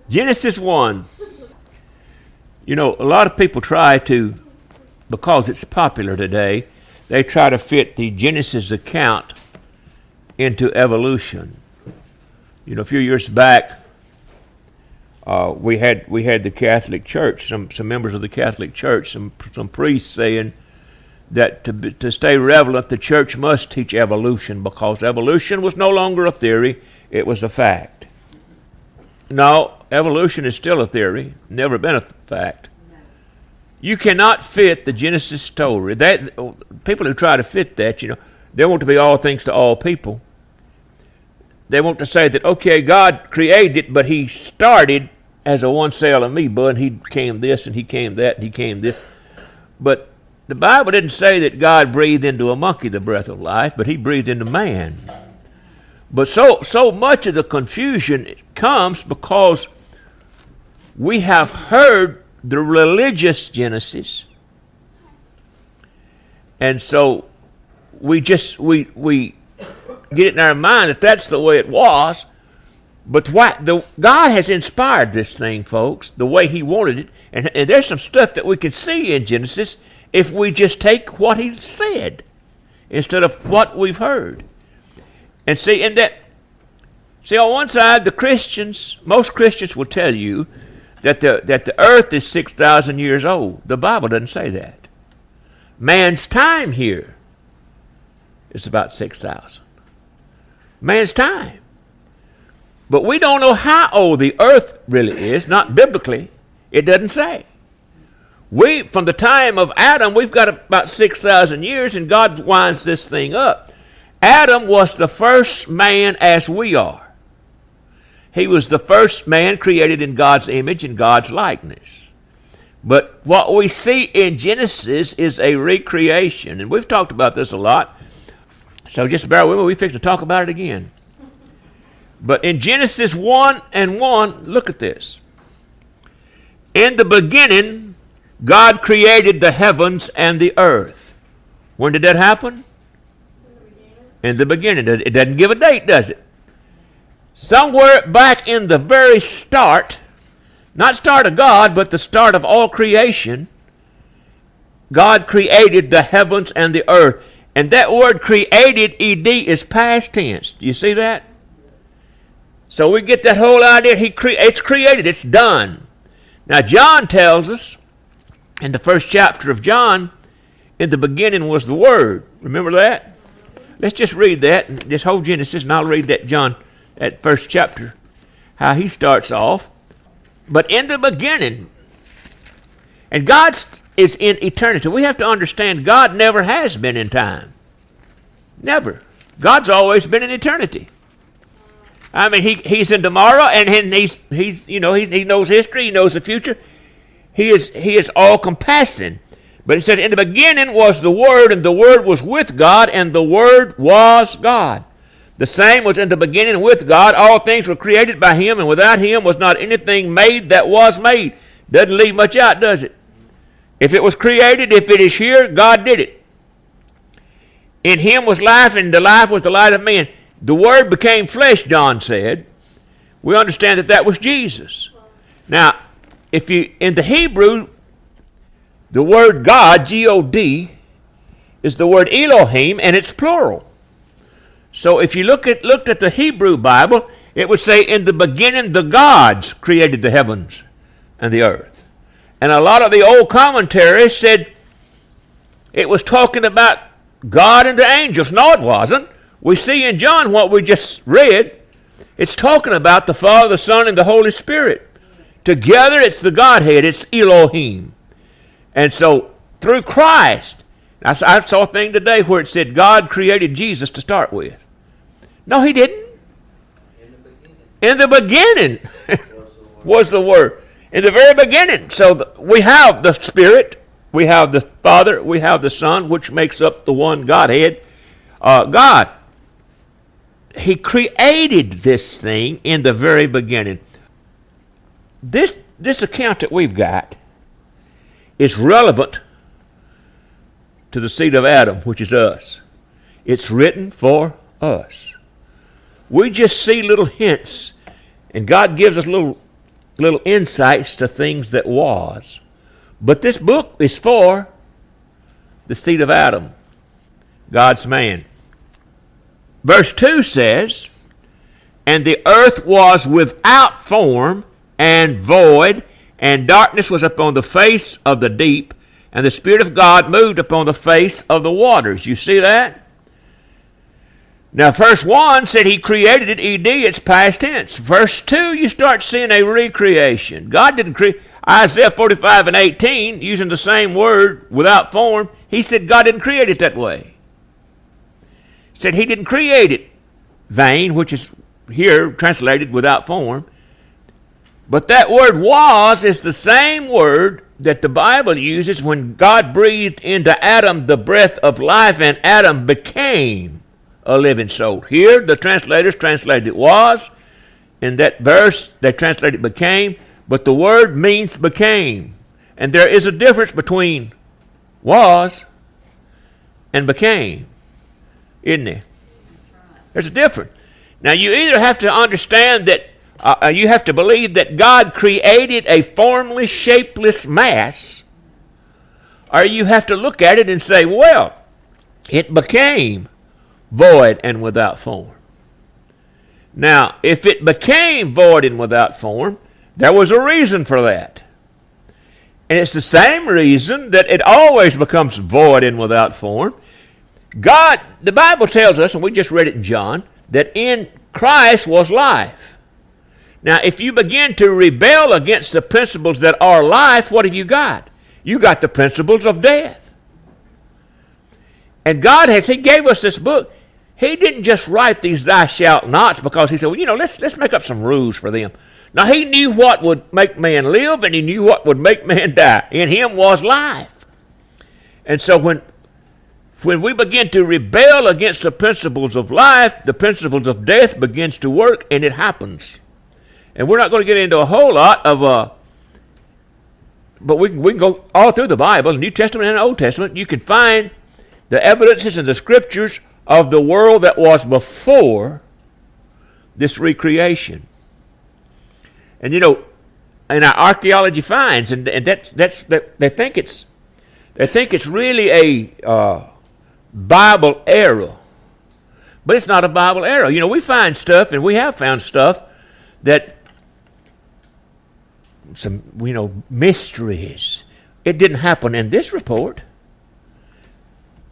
Genesis 1. You know, a lot of people try to, because it's popular today, they try to fit the Genesis account into evolution. You know, a few years back, we had the Catholic Church, some members of the Catholic Church, some priests saying that to stay relevant, the church must teach evolution because evolution was no longer a theory, it was a fact. No, evolution is still a theory, never been a fact. You cannot fit the Genesis story. People who try to fit that, you know, they want to be all things to all people. They want to say that, okay, God created it, but he started as a one-cell amoeba, and he became this, and he came that, and he came this. But the Bible didn't say that God breathed into a monkey the breath of life, but he breathed into man. But so much of the confusion comes because we have heard the religious Genesis, and so we get it in our mind that that's the way it was. But God has inspired this thing, folks, the way he wanted it, and there's some stuff that we can see in Genesis if we just take what he said instead of what we've heard. And see, on one side, most Christians will tell you that the earth is 6,000 years old. The Bible doesn't say that. Man's time here is about 6,000. Man's time. But we don't know how old the earth really is, not biblically. It doesn't say. From the time of Adam, we've got about 6,000 years, and God winds this thing up. Adam was the first man as we are. He was the first man created in God's image and God's likeness. But what we see in Genesis is a recreation, and we've talked about this a lot, so just bear with me, we fix to talk about it again. But in Genesis 1:1, look at this. In the beginning, God created the heavens and the earth. When did that happen? In the beginning. It doesn't give a date, does it? Somewhere back in the very start, not start of God, but the start of all creation, God created the heavens and the earth. And that word created, ed, is past tense. Do you see that? So we get that whole idea. It's created. It's done. Now John tells us, in the first chapter of John, in the beginning was the Word. Remember that? Let's just read that, this whole Genesis, and I'll read that John, that first chapter, how he starts off. But in the beginning, and God is in eternity. We have to understand God never has been in time. Never. God's always been in eternity. I mean, he's in tomorrow, and he knows history, he knows the future. He is all-compassing. But he said, in the beginning was the Word, and the Word was with God, and the Word was God. The same was in the beginning with God. All things were created by him, and without him was not anything made that was made. Doesn't leave much out, does it? If it was created, if it is here, God did it. In him was life, and the life was the light of men. The Word became flesh, John said. We understand that was Jesus. Now, in the Hebrew, the word God, G-O-D, is the word Elohim, and it's plural. So if you looked at the Hebrew Bible, it would say, in the beginning the gods created the heavens and the earth. And a lot of the old commentaries said it was talking about God and the angels. No, it wasn't. We see in John what we just read. It's talking about the Father, the Son, and the Holy Spirit. Together it's the Godhead. It's Elohim. And so through Christ, I saw a thing today where it said God created Jesus to start with. No, he didn't. In the beginning was the Word. In the very beginning. So we have the Spirit, we have the Father, we have the Son, which makes up the one Godhead. God. He created this thing in the very beginning. This account that we've got is relevant to the seed of Adam, which is us. It's written for us. We just see little hints, and God gives us little little insights to things that was. But this book is for the seed of Adam, God's man. Verse 2 says, and the earth was without form and void, and darkness was upon the face of the deep, and the Spirit of God moved upon the face of the waters. You see that? Now, verse 1 said he created it, ED, it's past tense. Verse 2, you start seeing a recreation. God didn't create. Isaiah 45 and 18, using the same word, without form, he said God didn't create it that way. He said he didn't create it vain, which is here translated without form. But that word was is the same word that the Bible uses when God breathed into Adam the breath of life and Adam became a living soul. Here the translators translated it was. In that verse they translated became. But the word means became. And there is a difference between was and became. Isn't there? There's a difference. Now you either have to understand that you have to believe that God created a formless, shapeless mass, or you have to look at it and say, well, it became void and without form. Now, if it became void and without form, there was a reason for that. And it's the same reason that it always becomes void and without form. God, the Bible tells us, and we just read it in John, that in Christ was life. Now, if you begin to rebel against the principles that are life, what have you got? You got the principles of death. And God he gave us this book. He didn't just write these thou shalt nots because he said, well, let's make up some rules for them. Now, he knew what would make man live, and he knew what would make man die. In him was life. And so when we begin to rebel against the principles of life, the principles of death begins to work, and it happens. And we're not going to get into a whole lot of, but we can go all through the Bible, the New Testament and the Old Testament. You can find the evidences in the Scriptures of the world that was before this recreation. And in our archaeology finds, and they think it's really a Bible error, but it's not a Bible error. We find stuff, and we have found stuff that some mysteries. It didn't happen in this report.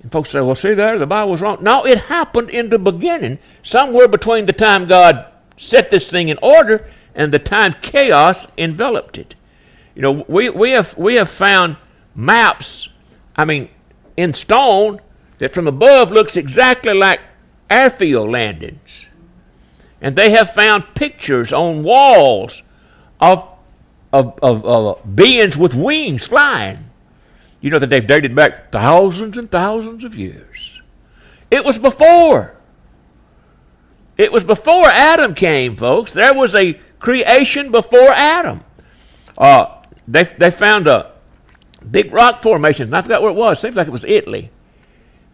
And folks say, well, see there, the Bible's wrong. No, it happened in the beginning, somewhere between the time God set this thing in order and the time chaos enveloped it. We have found maps, in stone, that from above looks exactly like airfield landings. And they have found pictures on walls of beings with wings flying. That they've dated back thousands and thousands of years. It was before. It was before Adam came, folks. There was a creation before Adam. They found a big rock formation, and I forgot where it was. Seems like it was Italy.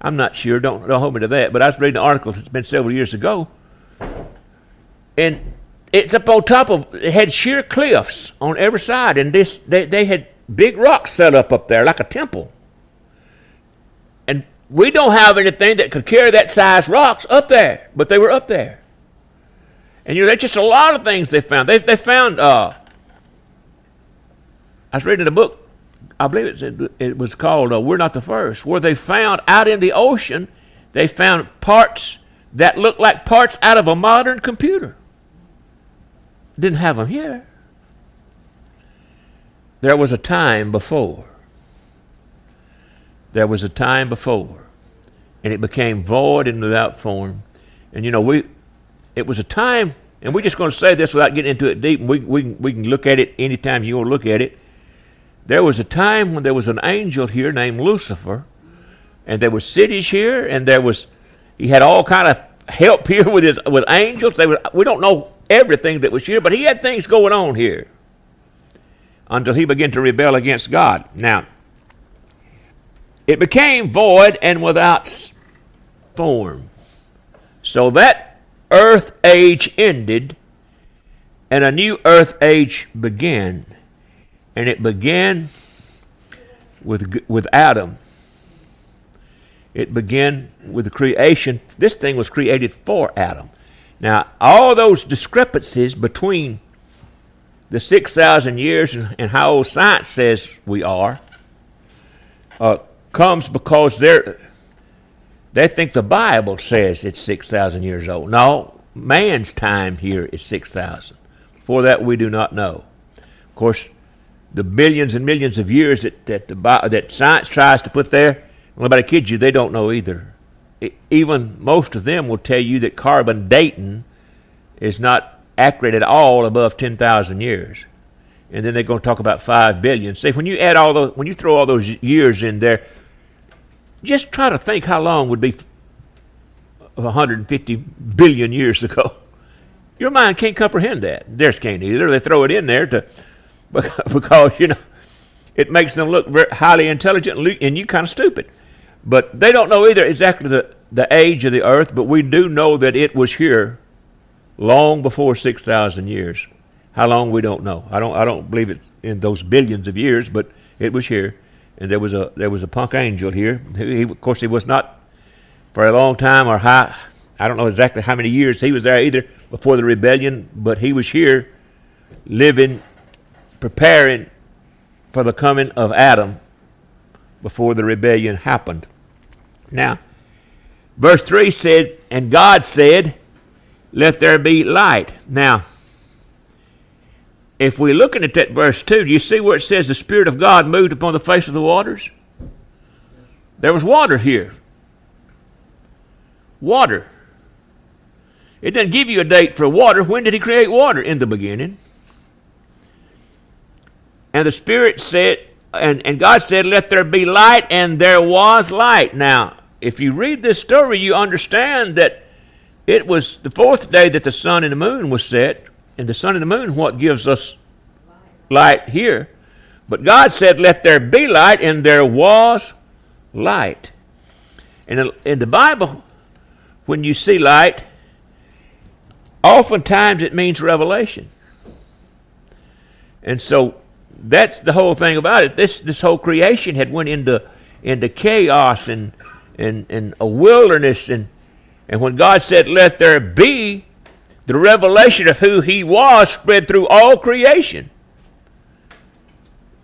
I'm not sure. Don't hold me to that. But I was reading an article. It's been several years ago. And it's up on top of, it had sheer cliffs on every side. And they had big rocks set up there like a temple. And we don't have anything that could carry that size rocks up there. But they were up there. And there's just a lot of things they found. They found, I was reading a book, I believe it was called We're Not the First, where they found out in the ocean, they found parts that looked like parts out of a modern computer. Didn't have them here. There was a time before. There was a time before. And it became void and without form. And it was a time, and we're just going to say this without getting into it deep, and we can look at it anytime you want to look at it. There was a time when there was an angel here named Lucifer, and there were cities here, and he had all kind of help here with angels. We don't know everything that was here, but he had things going on here until he began to rebel against God. Now, it became void and without form. So that earth age ended, and a new earth age began. And it began with Adam. It began with the creation. This thing was created for Adam. Now, all those discrepancies between the 6,000 years and how old science says we are comes because they think the Bible says it's 6,000 years old. No, man's time here is 6,000. Before that, we do not know. Of course, the billions and millions of years that science tries to put there, nobody kids you, they don't know either. Even most of them will tell you that carbon dating is not accurate at all above 10,000 years. And then they're going to talk about 5 billion. See, when you add when you throw all those years in there, just try to think how long would be 150 billion years ago. Your mind can't comprehend that. Theirs can't either. They throw it in there because it makes them look very highly intelligent and you kind of stupid. But they don't know either exactly the age of the earth, but we do know that it was here long before 6,000 years. How long, we don't know. I don't believe it in those billions of years, but it was here. And there was a punk angel here. Of course, he was not for a long time or high. I don't know exactly how many years he was there either before the rebellion, but he was here living, preparing for the coming of Adam before the rebellion happened. Now, verse 3 said, and God said, let there be light. Now, if we're looking at that verse 2, do you see where it says the Spirit of God moved upon the face of the waters? There was water here. Water. It doesn't give you a date for water. When did he create water? In the beginning. And the Spirit said, and God said, let there be light, and there was light. Now, if you read this story, you understand that it was the fourth day that the sun and the moon was set, and the sun and the moon what gives us light here. But God said, let there be light, and there was light. And in the Bible, when you see light, oftentimes it means revelation. And so that's the whole thing about it. This whole creation had went into chaos and a wilderness, and when God said, let there be, the revelation of who he was spread through all creation.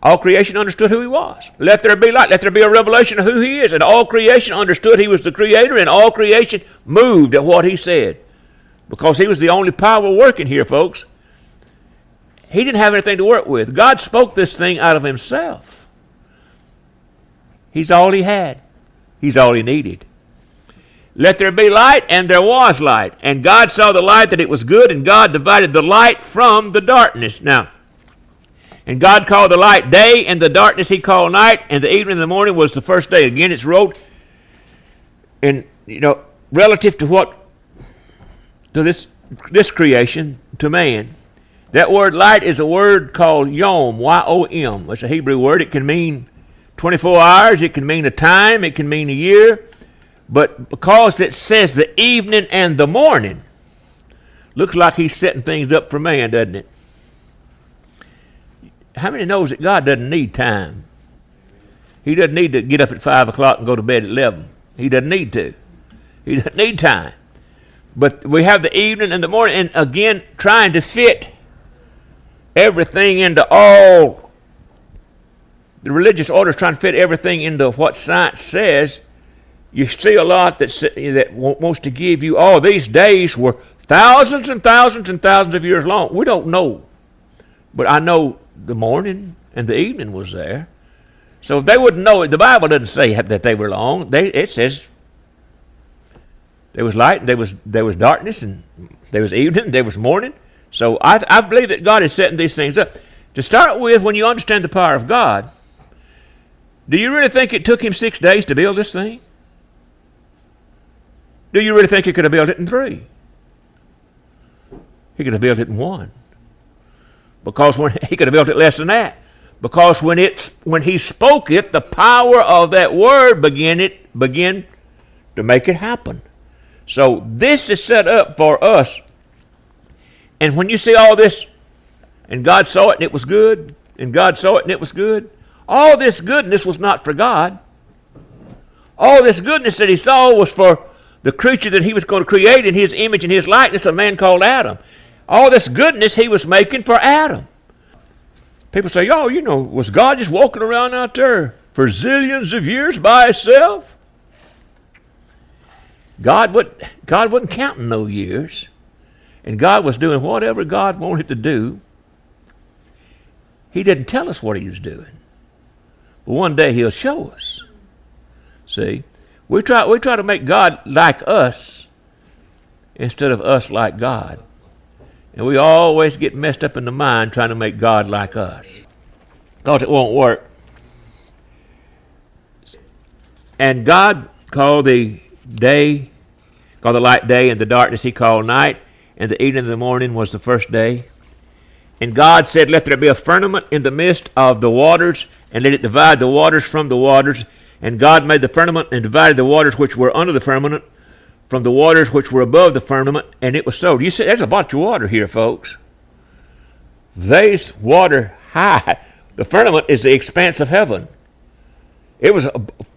All creation understood who he was. Let there be light. Let there be a revelation of who he is. And all creation understood he was the creator, and all creation moved at what he said. Because he was the only power working here, folks. He didn't have anything to work with. God spoke this thing out of himself. He's all he had. He's all he needed. Let there be light, and there was light. And God saw the light that it was good, and God divided the light from the darkness. Now, and God called the light day, and the darkness he called night, and the evening and the morning was the first day. Again, it's wrote, and relative to this creation, to man. That word light is a word called yom, Y-O-M. It's a Hebrew word. It can mean 24 hours. It can mean a time. It can mean a year. But because it says the evening and the morning, looks like he's setting things up for man, doesn't it? How many knows that God doesn't need time? He doesn't need to get up at 5 o'clock and go to bed at 11. He doesn't need to. He doesn't need time. But we have the evening and the morning, and again, trying to fit everything into all. The religious orders trying to fit everything into what science says. You see a lot that wants to give you, these days were thousands and thousands and thousands of years long. We don't know. But I know the morning and the evening was there. So if they wouldn't know it, the Bible doesn't say that they were long. It says there was light, and there was darkness, and there was evening, and there was morning. So I believe that God is setting these things up. To start with, when you understand the power of God, do you really think it took him 6 days to build this thing? Do you really think he could have built it in 3? He could have built it in 1. Because he could have built it less than that. Because when he spoke it, the power of that word began to make it happen. So this is set up for us. And when you see all this And God saw it and it was good. And God saw it and it was good. All this goodness was not for God. All this goodness that he saw was for the creature that he was going to create in his image and his likeness, a man called Adam. All this goodness he was making for Adam. People say, oh, was God just walking around out there for zillions of years by himself? God wasn't counting no years. And God was doing whatever God wanted to do. He didn't tell us what he was doing. But one day he'll show us. See? We try to make God like us instead of us like God. And we always get messed up in the mind trying to make God like us. Because it won't work. And God called the light day, and the darkness he called night, and the evening and the morning was the first day. And God said, let there be a firmament in the midst of the waters, and let it divide the waters from the waters. And God made the firmament and divided the waters which were under the firmament from the waters which were above the firmament, and it was so. You see, there's a bunch of water here, folks. There's water high. The firmament is the expanse of heaven. It was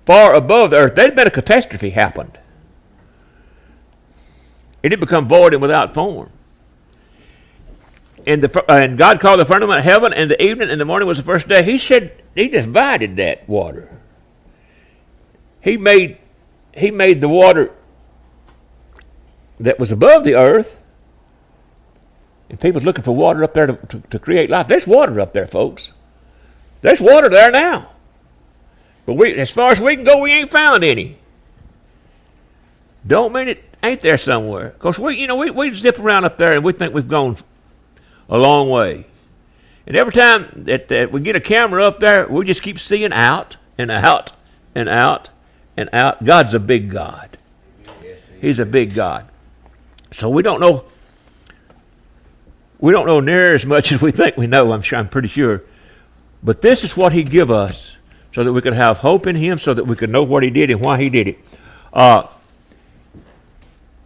far above the earth. There'd been a catastrophe happened. It had become void and without form. And God called the firmament heaven, and the evening and the morning was the first day. He said he divided that water. He made the water that was above the earth. And people's looking for water up there to create life. There's water up there, folks. There's water there now. But as far as we can go, we ain't found any. Don't mean it ain't there somewhere. Because we zip around up there and we think we've gone a long way. And every time that we get a camera up there, we just keep seeing out and out and out and out. God's a big God. He's a big God. So we don't know near as much as we think we know, I'm pretty sure. But this is what he give us so that we could have hope in him, so that we could know what he did and why he did it.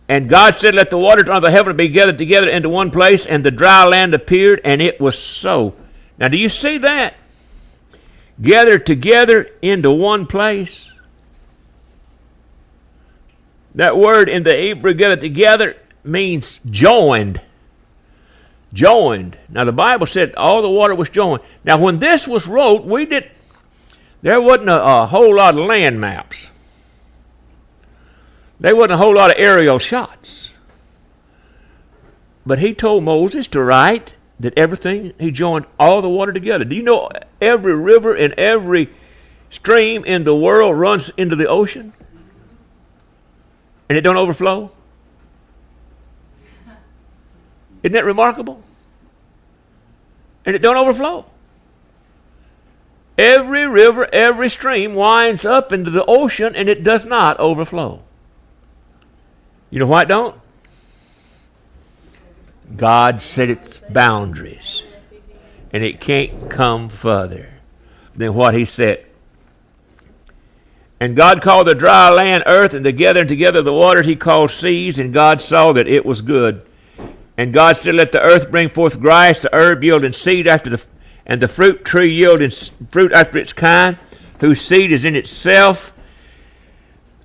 And God said, let the waters under the heaven be gathered together into one place, and the dry land appeared, and it was so. Now, do you see that? Gathered together into one place. That word in the Hebrew, gathered together, means joined. Joined. Now, the Bible said all the water was joined. Now, when this was wrote, there wasn't a whole lot of land maps. There wasn't a whole lot of aerial shots. But he told Moses to write that everything, he joined all the water together. Do you know every river and every stream in the world runs into the ocean? And it don't overflow? Isn't that remarkable? And it don't overflow. Every river, every stream winds up into the ocean, and it does not overflow. You know why it don't? God set its boundaries, and it can't come further than what he said. And God called the dry land earth, and the gathering together the waters he called seas, and God saw that it was good. And God said, let the earth bring forth grass, the herb yielding seed and the fruit tree yielding fruit after its kind, whose seed is in itself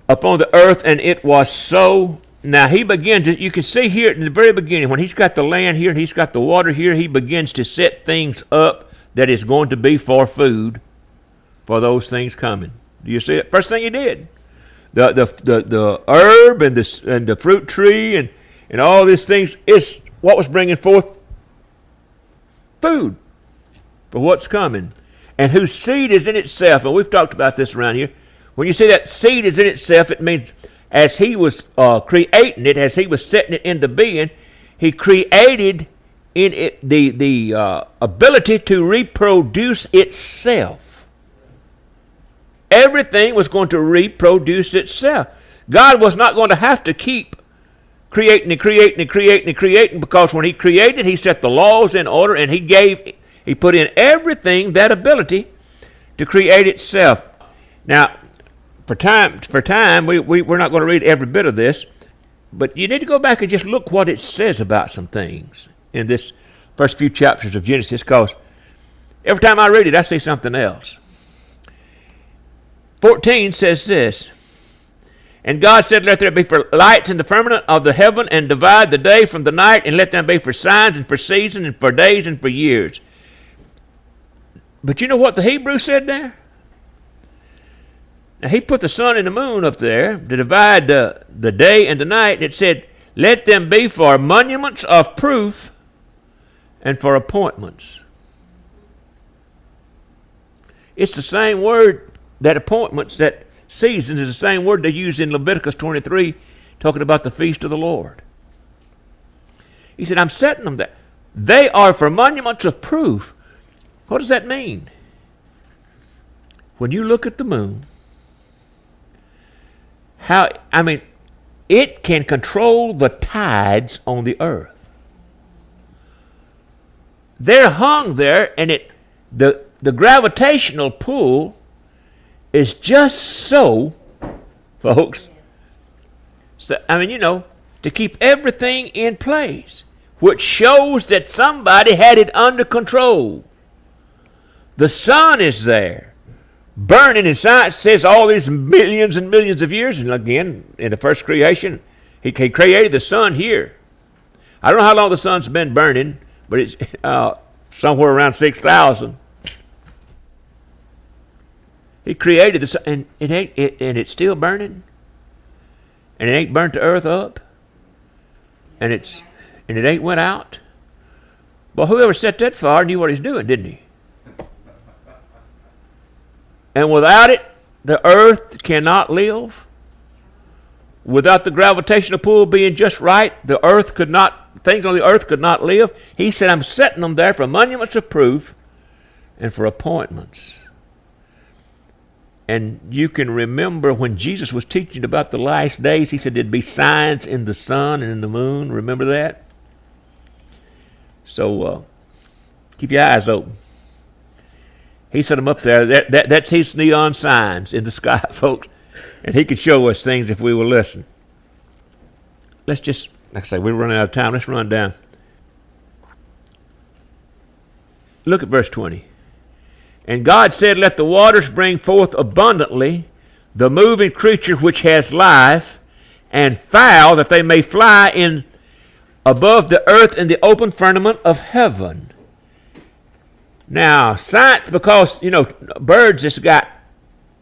upon the earth, and it was so. Now he began to, you can see here in the very beginning, when he's got the land here and he's got the water here, he begins to set things up that is going to be for food for those things coming. Do you see it? First thing he did, the herb and the fruit tree and all these things is what was bringing forth food for what's coming, and whose seed is in itself. And we've talked about this around here. When you say that seed is in itself, it means as he was creating it, as he was setting it into being, he created in it the ability to reproduce itself. Everything was going to reproduce itself. God was not going to have to keep creating and creating and creating and creating, because when he created, he set the laws in order, and he put in everything that ability to create itself. Now, for time, we're not going to read every bit of this, but you need to go back and just look what it says about some things in this first few chapters of Genesis, because every time I read it, I see something else. 14 says this, and God said, let there be for lights in the firmament of the heaven, and divide the day from the night, and let them be for signs and for seasons and for days and for years. But you know what the Hebrew said there? Now he put the sun and the moon up there to divide the day and the night. It said, let them be for monuments of proof and for appointments. It's the same word, that appointments, that seasons, is the same word they use in Leviticus 23, talking about the feast of the Lord. He said, I'm setting them there. They are for monuments of proof. What does that mean? When you look at the moon, it can control the tides on the earth. They're hung there, and the gravitational pull is just so, folks. So, to keep everything in place, which shows that somebody had it under control. The sun is there, burning, and science says all these millions and millions of years. And again, in the first creation, he created the sun here. I don't know how long the sun's been burning, but it's somewhere around 6,000. He created the sun, and it's still burning, and it ain't burnt the earth up, and it ain't went out. Well, whoever set that fire knew what he's doing, didn't he? And without it, the earth cannot live. Without the gravitational pull being just right, things on the earth could not live. He said, I'm setting them there for monuments of proof and for appointments. And you can remember when Jesus was teaching about the last days, he said there'd be signs in the sun and in the moon. Remember that? So keep your eyes open. He set them up there. That's his neon signs in the sky, folks. And he could show us things if we will listen. Let's just, like I say, we're running out of time. Let's run down. Look at verse 20. And God said, let the waters bring forth abundantly the moving creature which has life, and fowl that they may fly in above the earth in the open firmament of heaven. Now, science, because, birds just got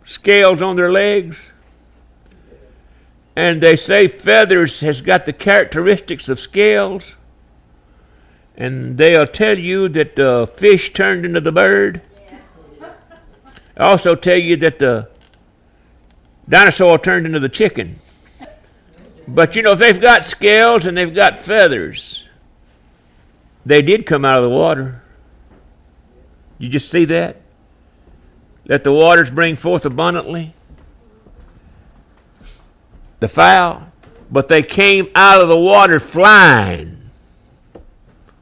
scales on their legs, and they say feathers has got the characteristics of scales, and they'll tell you that the fish turned into the bird. I also tell you that the dinosaur turned into the chicken. But if they've got scales and they've got feathers, they did come out of the water. You just see that? Let the waters bring forth abundantly the fowl, but they came out of the water flying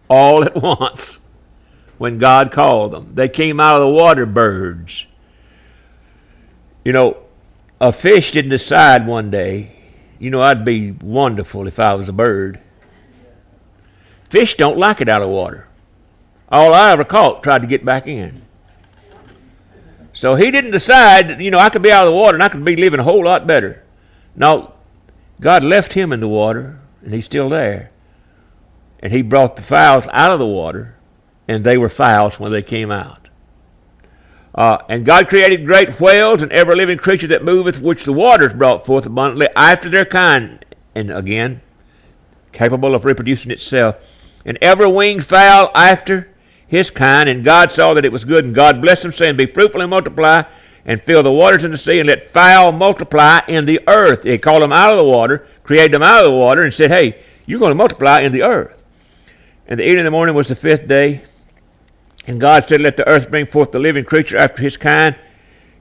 all at once when God called them. They came out of the water birds. A fish didn't decide one day, I'd be wonderful if I was a bird. Fish don't like it out of water. All I ever caught tried to get back in. So he didn't decide, I could be out of the water and I could be living a whole lot better. No, God left him in the water, and he's still there. And he brought the fowls out of the water, and they were fowls when they came out. And God created great whales and every living creature that moveth, which the waters brought forth abundantly after their kind, and again, capable of reproducing itself. And every winged fowl after his kind, and God saw that it was good, and God blessed them, saying, be fruitful and multiply, and fill the waters in the sea, and let fowl multiply in the earth. He called them out of the water, created them out of the water, and said, hey, you're going to multiply in the earth. And the evening of the morning was the 5th day. And God said, let the earth bring forth the living creature after his kind,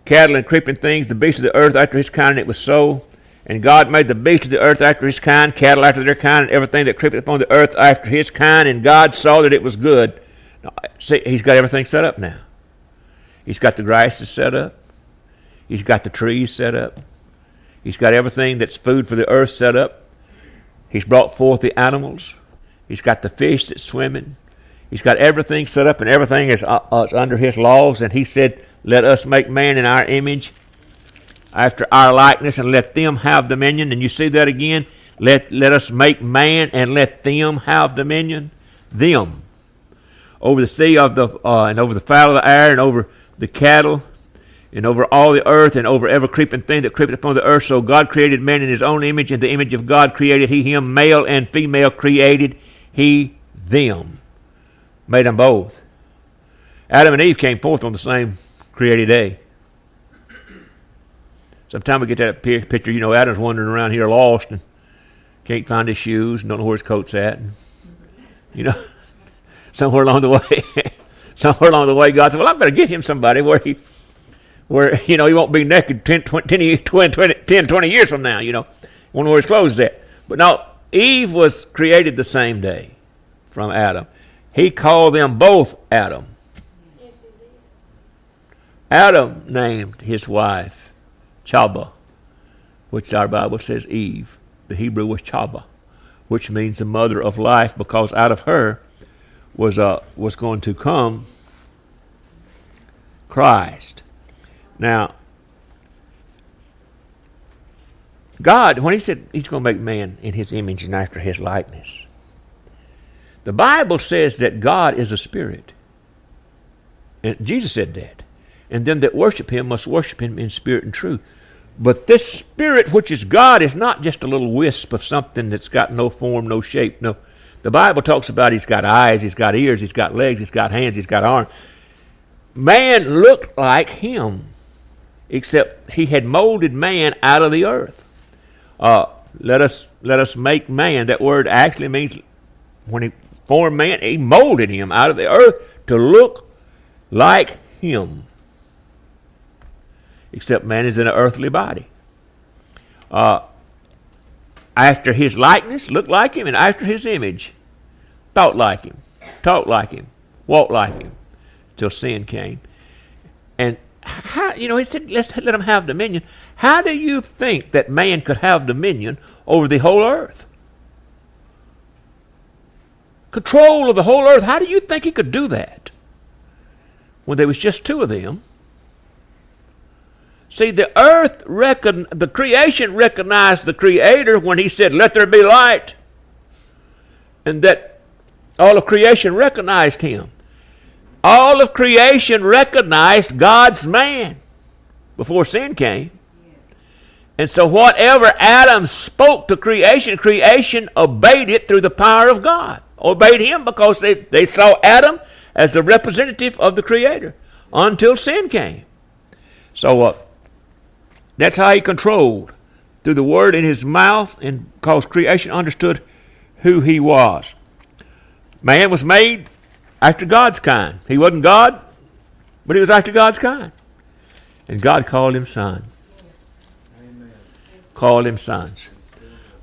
cattle and creeping things, the beasts of the earth after his kind, and it was so. And God made the beasts of the earth after his kind, cattle after their kind, and everything that creepeth upon the earth after his kind, and God saw that it was good. Now, see, he's got everything set up now. He's got the grasses set up. He's got the trees set up. He's got everything that's food for the earth set up. He's brought forth the animals. He's got the fish that's swimming. He's got everything set up, and everything is under his laws. And he said, let us make man in our image, after our likeness, and let them have dominion. And you see that again? Let us make man and let them have dominion. Them. Over the sea and over the fowl of the air, and over the cattle, and over all the earth, and over every creeping thing that creepeth upon the earth. So God created man in his own image. In the image of God created he him. Male and female created he them. Made them both. Adam and Eve came forth on the same created day. Sometimes we get that picture, Adam's wandering around here lost and can't find his shoes and don't know where his coat's at. And, somewhere along the way, God said, well, I better get him somebody where he won't be naked 20 years from now, won't know where his clothes is at. But no, Eve was created the same day from Adam. He called them both Adam. Adam named his wife Chaba, which our Bible says Eve. The Hebrew was Chaba, which means the mother of life, because out of her was going to come Christ. Now, God, when he said he's going to make man in his image and after his likeness, the Bible says that God is a spirit. And Jesus said that. And them that worship him must worship him in spirit and truth. But this spirit, which is God, is not just a little wisp of something that's got no form, no shape. No. The Bible talks about he's got eyes, he's got ears, he's got legs, he's got hands, he's got arms. Man looked like him, except he had molded man out of the earth. Let us make man. That word actually means when he formed man, he molded him out of the earth to look like him. Except man is in an earthly body. After his likeness, looked like him, and after his image, thought like him, talked like him, walked like him, till sin came. And how, he said, let's let him have dominion. How do you think that man could have dominion over the whole earth? Control of the whole earth. How do you think he could do that when there was just two of them? See, the creation recognized the Creator when he said, let there be light. And that all of creation recognized him. All of creation recognized God's man before sin came. And so whatever Adam spoke to creation, creation obeyed it through the power of God. Obeyed him because they saw Adam as the representative of the Creator until sin came. So that's how he controlled through the word in his mouth, and because creation understood who he was. Man was made after God's kind. He wasn't God, but he was after God's kind. And God called him son. Amen. Called him sons.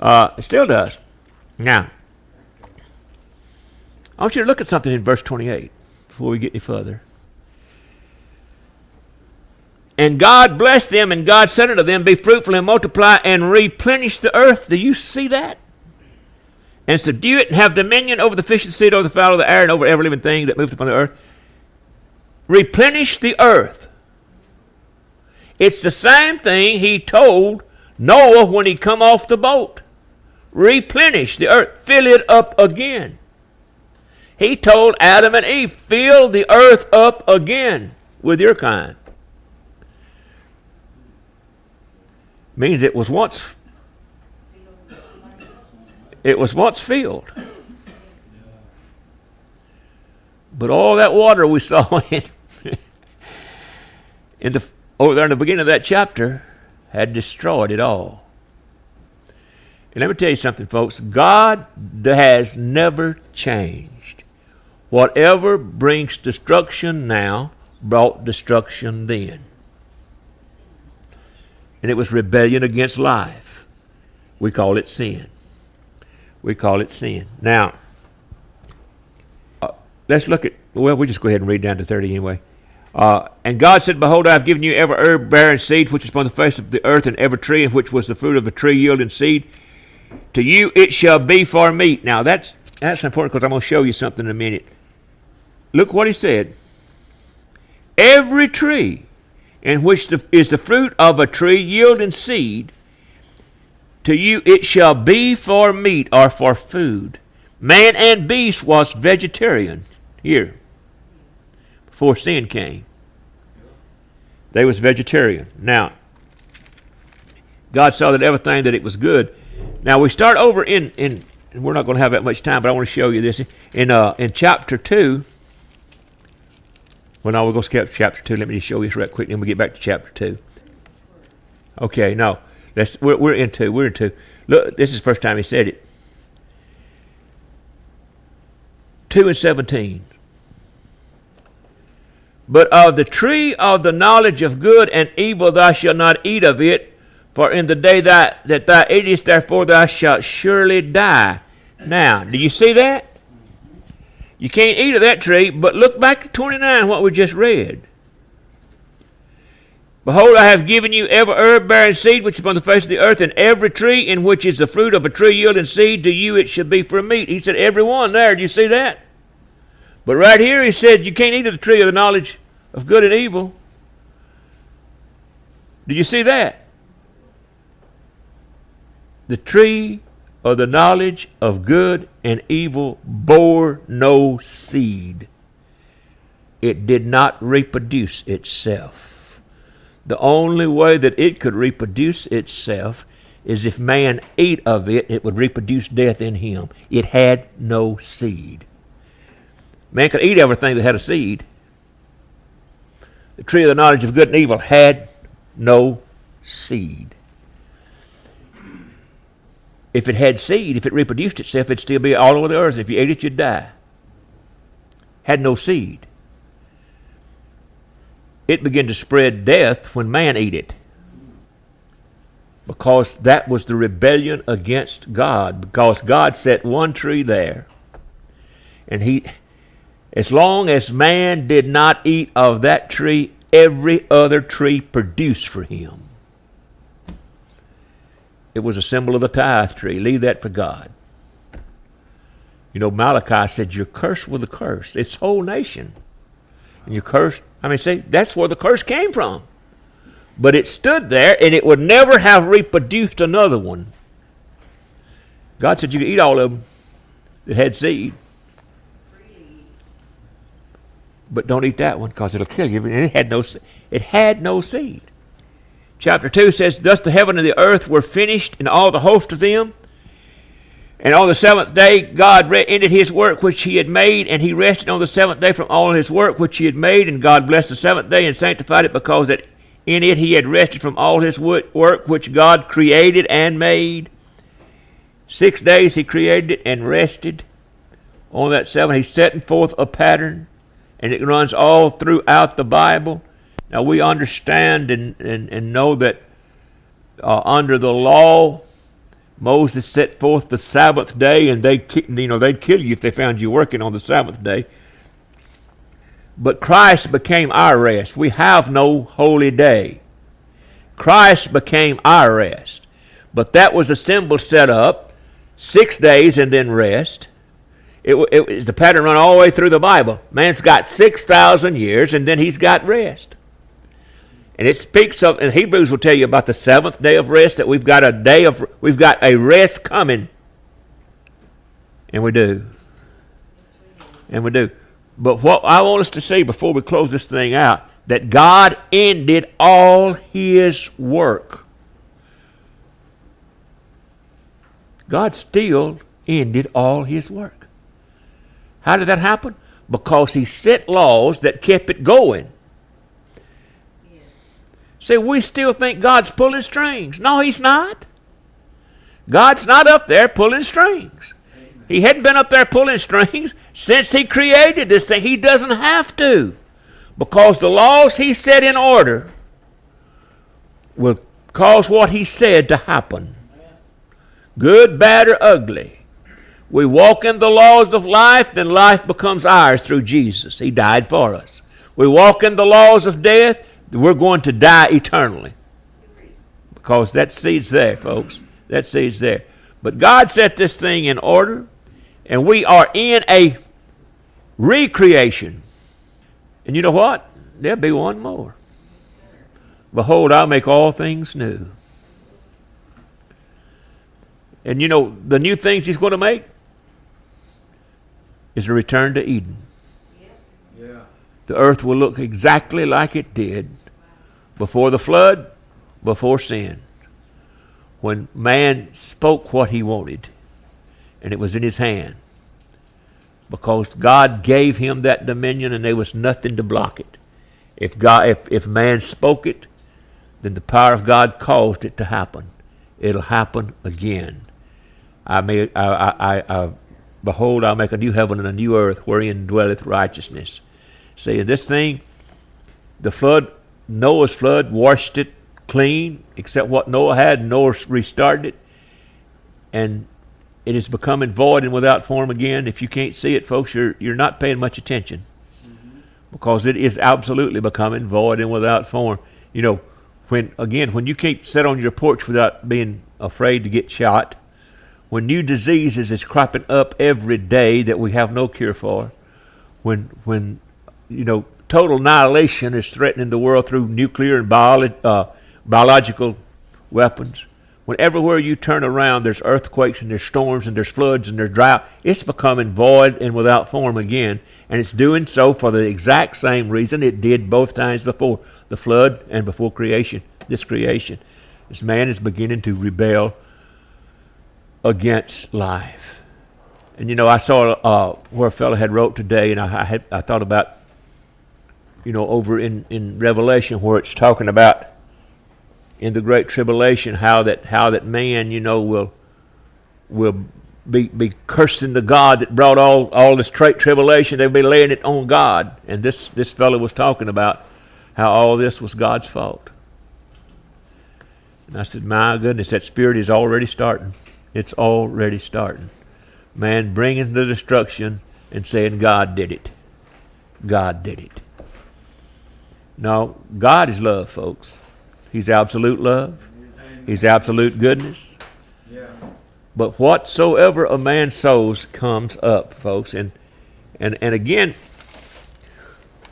It still does. Now, I want you to look at something in verse 28 before we get any further. And God blessed them, and God said unto them, be fruitful and multiply and replenish the earth. Do you see that? And subdue it and have dominion over the fish of the sea, over the fowl of the air, and over every living thing that moveth upon the earth. Replenish the earth. It's the same thing he told Noah when he come off the boat. Replenish the earth. Fill it up again. He told Adam and Eve, fill the earth up again with your kind. Means it was once filled. But all that water we saw over there in the beginning of that chapter had destroyed it all. And let me tell you something, folks. God has never changed. Whatever brings destruction now brought destruction then. And it was rebellion against life. We call it sin. We call it sin. Now, let's look at, we'll just go ahead and read down to 30 anyway. And God said, behold, I have given you every herb bearing seed which is upon the face of the earth, and every tree in which was the fruit of a tree yielding seed. To you it shall be for meat. Now, that's important, because I'm going to show you something in a minute. look what he said. Every tree in which is the fruit of a tree yielding seed, to you it shall be for meat or for food. Man and beast was vegetarian here before sin came. They was vegetarian. Now, God saw that everything that it was good. Now we start over in we're not going to have that much time, but I want to show you this in chapter 2. Well, no, we'll go skip chapter 2. Let me just show you this right quick, then we'll get back to chapter 2. Okay, no. We're in 2. We're in 2. Look, this is the first time he said it. 2:17. But of the tree of the knowledge of good and evil thou shalt not eat of it, for in the day that thou eatest, therefore thou shalt surely die. Now, do you see that? You can't eat of that tree, but look back to 29, what we just read. Behold, I have given you every herb bearing seed which is upon the face of the earth, and every tree in which is the fruit of a tree yielding seed, to you it should be for meat. He said every one there. Do you see that? But right here he said you can't eat of the tree of the knowledge of good and evil. Do you see that? The tree of the knowledge of good and evil bore no seed. It did not reproduce itself. The only way that it could reproduce itself is if man ate of it, it would reproduce death in him. It had no seed. Man could eat everything that had a seed. The tree of the knowledge of good and evil had no seed. If it had seed, if it reproduced itself, it'd still be all over the earth. If you ate it, you'd die. Had no seed. It began to spread death when man ate it, because that was the rebellion against God, because God set one tree there, and as long as man did not eat of that tree, every other tree produced for him. It was a symbol of the tithe tree. Leave that for God. You know, Malachi said, you're cursed with a curse. It's whole nation. And you're cursed. See, that's where the curse came from. But it stood there, and it would never have reproduced another one. God said you could eat all of them that had seed. But don't eat that one, because it'll kill you. And it had no seed. Chapter 2 says, thus the heaven and the earth were finished, and all the host of them. And on the seventh day God ended his work which he had made, and he rested on the seventh day from all his work which he had made. And God blessed the seventh day and sanctified it, because that in it he had rested from all his work which God created and made. 6 days he created it and rested. On that seventh he's setting forth a pattern, and it runs all throughout the Bible. Now we understand and know that under the law, Moses set forth the Sabbath day, and they'd kill you if they found you working on the Sabbath day. But Christ became our rest. We have no holy day. Christ became our rest. But that was a symbol set up, 6 days and then rest. The pattern run all the way through the Bible. Man's got 6,000 years, and then he's got rest. And it speaks of, and Hebrews will tell you about the seventh day of rest, that we've got a rest coming. And we do. And we do. But what I want us to see before we close this thing out, that God ended all his work. God still ended all his work. How did that happen? Because he set laws that kept it going. See, we still think God's pulling strings. No, he's not. God's not up there pulling strings. Amen. He hadn't been up there pulling strings since he created this thing. He doesn't have to, because the laws he set in order will cause what he said to happen. Good, bad, or ugly. We walk in the laws of life, then life becomes ours through Jesus. He died for us. We walk in the laws of death, we're going to die eternally, because that seed's there, folks. That seed's there. But God set this thing in order, and we are in Recreation. And you know what? There'll be one more. Behold, I'll make all things new. And you know, the new things he's going to make is a return to Eden. Yeah. The earth will look exactly like it did before the flood, before sin. When man spoke what he wanted, and it was in his hand. Because God gave him that dominion and there was nothing to block it. If man spoke it, then the power of God caused it to happen. It'll happen again. Behold, I'll make a new heaven and a new earth wherein dwelleth righteousness. See, this thing, the flood, Noah's flood washed it clean, except what Noah had. Noah restarted it, and it is becoming void and without form again. If you can't see it, folks, you're not paying much attention, because it is absolutely becoming void and without form. You know, when you can't sit on your porch without being afraid to get shot, when new diseases is cropping up every day that we have no cure for, when you know, total annihilation is threatening the world through nuclear and biological weapons, when everywhere you turn around there's earthquakes and there's storms and there's floods and there's drought, it's becoming void and without form again, and it's doing so for the exact same reason it did both times before, the flood and before creation, this creation. This man is beginning to rebel against life. And you know, I saw where a fellow had wrote today, and I thought about, you know, over in Revelation where it's talking about in the Great Tribulation how that man, you know, will be cursing the God that brought all this great tribulation. They'll be laying it on God. And this fellow was talking about how all this was God's fault. And I said, my goodness, that spirit is already starting. It's already starting. Man bringing the destruction and saying God did it. God did it. No, God is love, folks. He's absolute love. He's absolute goodness. Yeah. But whatsoever a man sows comes up, folks. And again,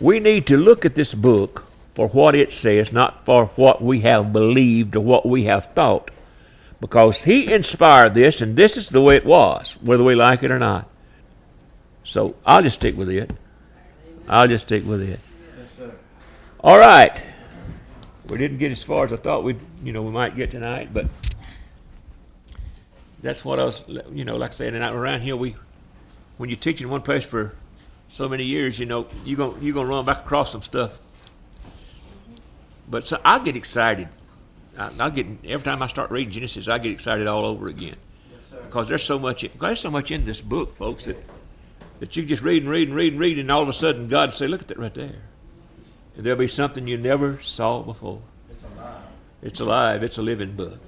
we need to look at this book for what it says, not for what we have believed or what we have thought. Because he inspired this, and this is the way it was, whether we like it or not. So I'll just stick with it. I'll just stick with it. Yes, sir. All right. We didn't get as far as I thought we might get tonight, but that's what I was, like I said, and around here when you're teaching one place for so many years, you're gonna run back across some stuff. But so I get excited. Every time I start reading Genesis, I get excited all over again. Yes, Because there's so much in this book, folks, that you just read, and all of a sudden God say, look at that right there. And there'll be something you never saw before. It's alive. It's alive. It's a living book.